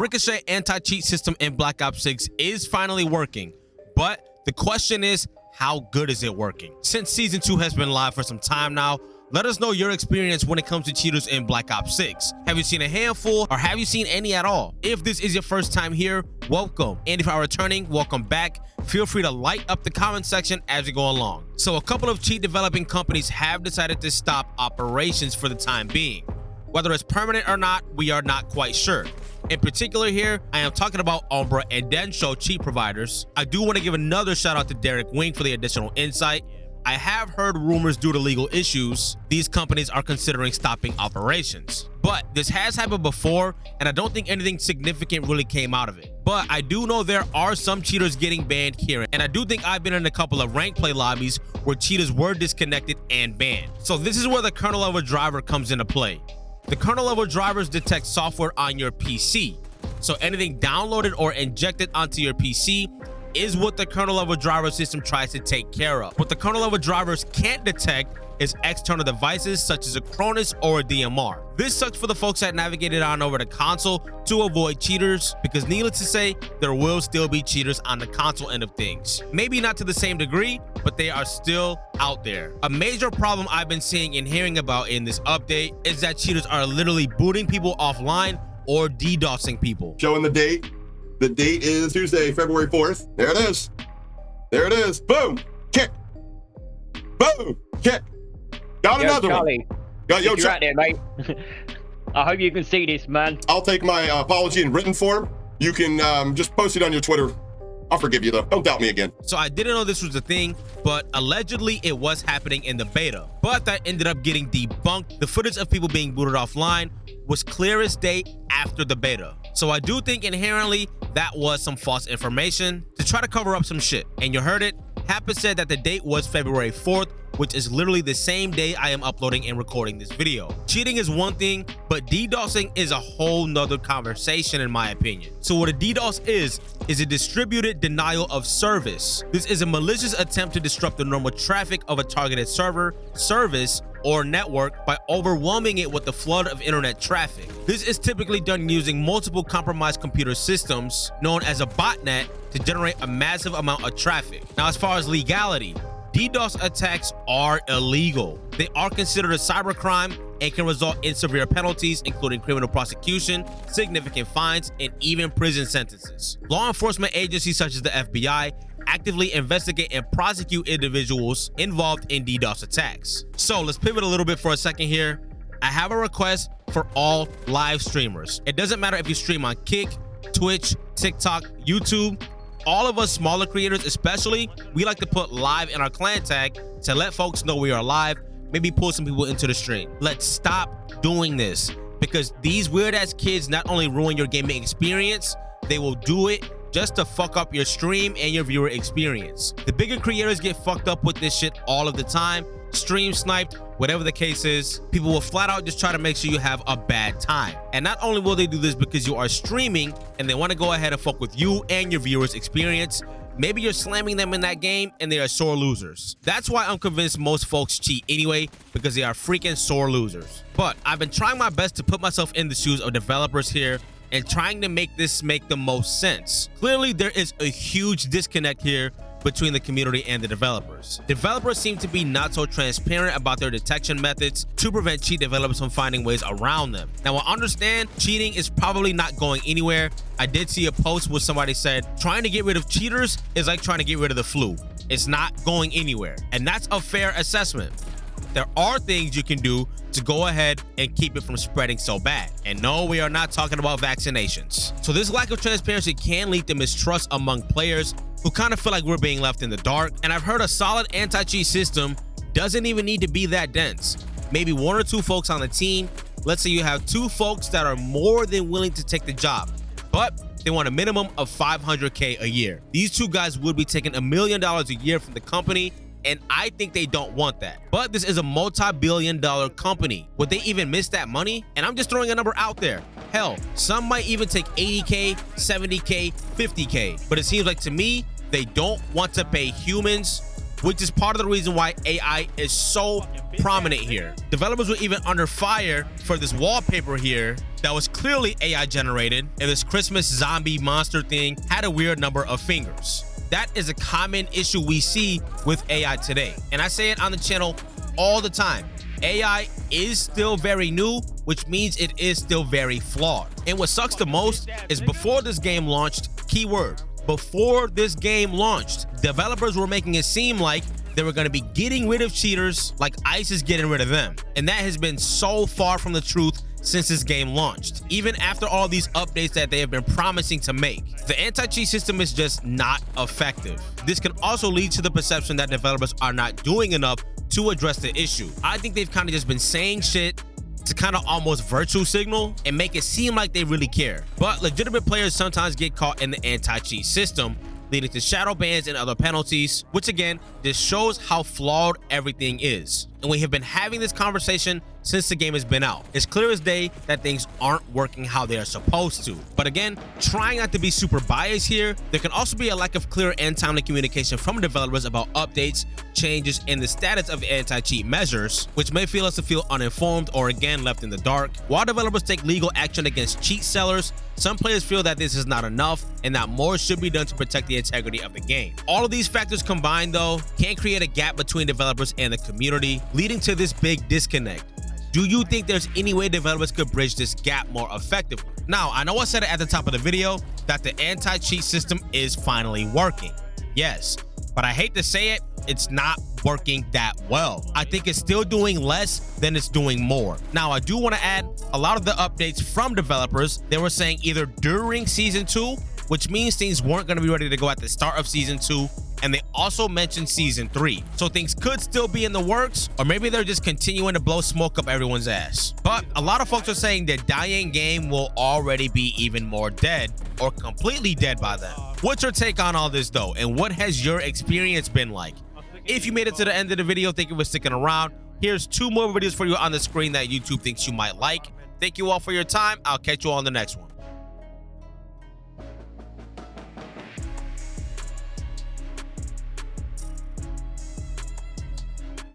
Ricochet anti-cheat system in Black Ops 6 is finally working, but the question is, how good is it working? Since Season 2 has been live for some time now, let us know your experience when it comes to cheaters in Black Ops 6. Have you seen a handful, or have you seen any at all? If this is your first time here, welcome. And if you are returning, welcome back. Feel free to light up the comment section as we go along. So a couple of cheat developing companies have decided to stop operations for the time being. Whether it's permanent or not, we are not quite sure. In particular here, I am talking about Umbra and Densho cheat providers. I do want to give another shout out to Derek Wing for the additional insight. I have heard rumors due to legal issues, these companies are considering stopping operations. But this has happened before, and I don't think anything significant really came out of it. But I do know there are some cheaters getting banned here, and I do think I've been in a couple of rank play lobbies where cheaters were disconnected and banned. So this is where the kernel level driver comes into play. The kernel level drivers detect software on your PC. So anything downloaded or injected onto your PC is what the kernel level driver system tries to take care of. What the kernel level drivers can't detect is external devices such as a Cronus or a DMR. This sucks for the folks that navigated on over to console to avoid cheaters, because needless to say, there will still be cheaters on the console end of things. Maybe not to the same degree, but they are still out there. A major problem I've been seeing and hearing about in this update is that cheaters are literally booting people offline or DDoSing people. Showing the date. The date is Tuesday, February 4th. There it is. There it is. Boom. Kick. Boom. Kick. Got another Charlie, one. Yo, you're right there, mate. I hope you can see this, man. I'll take my apology in written form. You can just post it on your Twitter. I'll forgive you, though. Don't doubt me again. So I didn't know this was a thing, but allegedly it was happening in the beta. But that ended up getting debunked. The footage of people being booted offline was clear as day after the beta. So I do think inherently that was some false information to try to cover up some shit. And you heard it. Happa said that the date was February 4th, which is literally the same day I am uploading and recording this video. Cheating is one thing, but DDoSing is a whole nother conversation in my opinion. So what a DDoS is a distributed denial of service. This is a malicious attempt to disrupt the normal traffic of a targeted server, service, or network by overwhelming it with the flood of internet traffic. This is typically done using multiple compromised computer systems known as a botnet to generate a massive amount of traffic. Now, as far as legality, DDoS attacks are illegal. They are considered a cybercrime and can result in severe penalties, including criminal prosecution, significant fines, and even prison sentences. Law enforcement agencies such as the FBI actively investigate and prosecute individuals involved in DDoS attacks. So let's pivot a little bit for a second here. I have a request for all live streamers. It doesn't matter if you stream on Kick, Twitch, TikTok, YouTube. All of us smaller creators especially, we like to put live in our clan tag to let folks know we are live, maybe pull some people into the stream. Let's stop doing this, because these weird ass kids not only ruin your gaming experience, they will do it just to fuck up your stream and your viewer experience. The bigger creators get fucked up with this shit all of the time. Stream sniped, whatever the case is, people will flat out just try to make sure you have a bad time. And not only will they do this because you are streaming and they want to go ahead and fuck with you and your viewers experience, maybe you're slamming them in that game and they are sore losers. That's why I'm convinced most folks cheat anyway, because they are freaking sore losers. But I've been trying my best to put myself in the shoes of developers here and trying to make this make the most sense. Clearly, there is a huge disconnect here between the community and the developers. Developers seem to be not so transparent about their detection methods to prevent cheat developers from finding ways around them. Now, I understand cheating is probably not going anywhere. I did see a post where somebody said, trying to get rid of cheaters is like trying to get rid of the flu. It's not going anywhere. And that's a fair assessment. There are things you can do to go ahead and keep it from spreading so bad. And no, we are not talking about vaccinations. So this lack of transparency can lead to mistrust among players who kind of feel like we're being left in the dark. And I've heard a solid anti-cheat system doesn't even need to be that dense. Maybe one or two folks on the team. Let's say you have two folks that are more than willing to take the job, but they want a minimum of $500K a year. These two guys would be taking $1 million a year from the company, and I think they don't want that. But this is a multi-billion-dollar company. Would they even miss that money? And I'm just throwing a number out there. Hell, some might even take 80K, 70K, 50K. But it seems like to me, they don't want to pay humans which is part of the reason why AI is so prominent here. Developers were even under fire for this wallpaper here that was clearly AI generated, and this Christmas zombie monster thing had a weird number of fingers. That is a common issue we see with AI today, and I say it on the channel all the time. AI is still very new, which means it is still very flawed. And what sucks the most is before this game launched, keyword, before this game launched, developers were making it seem like they were going to be getting rid of cheaters like ICE is getting rid of them. And that has been so far from the truth since this game launched, even after all these updates that they have been promising to make. The anti-cheat system is just not effective. This can also lead to the perception that developers are not doing enough to address the issue. I think they've kind of just been saying shit to kind of almost virtue signal and make it seem like they really care. But legitimate players sometimes get caught in the anti-cheat system, leading to shadow bans and other penalties, which again, just shows how flawed everything is. And we have been having this conversation since the game has been out. It's clear as day that things aren't working how they are supposed to. But again, trying not to be super biased here, there can also be a lack of clear and timely communication from developers about updates, changes, and the status of anti-cheat measures, which may feel us to feel uninformed or again left in the dark. While developers take legal action against cheat sellers, some players feel that this is not enough and that more should be done to protect the integrity of the game. All of these factors combined, though, can create a gap between developers and the community, leading to this big disconnect. Do you think there's any way developers could bridge this gap more effectively? Now, I know I said it at the top of the video that the anti-cheat system is finally working. Yes, but I hate to say it, it's not working that well. I think it's still doing less than it's doing more. Now, I do want to add a lot of the updates from developers. They were saying either during season 2, which means things weren't going to be ready to go at the start of season 2, and they also mentioned season 3. So things could still be in the works, or maybe they're just continuing to blow smoke up everyone's ass. But a lot of folks are saying that dying game will already be even more dead or completely dead by then. What's your take on all this though? And what has your experience been like? If you made it to the end of the video, thank you for sticking around. Here's 2 more videos for you on the screen that YouTube thinks you might like. Thank you all for your time. I'll catch you all on the next one.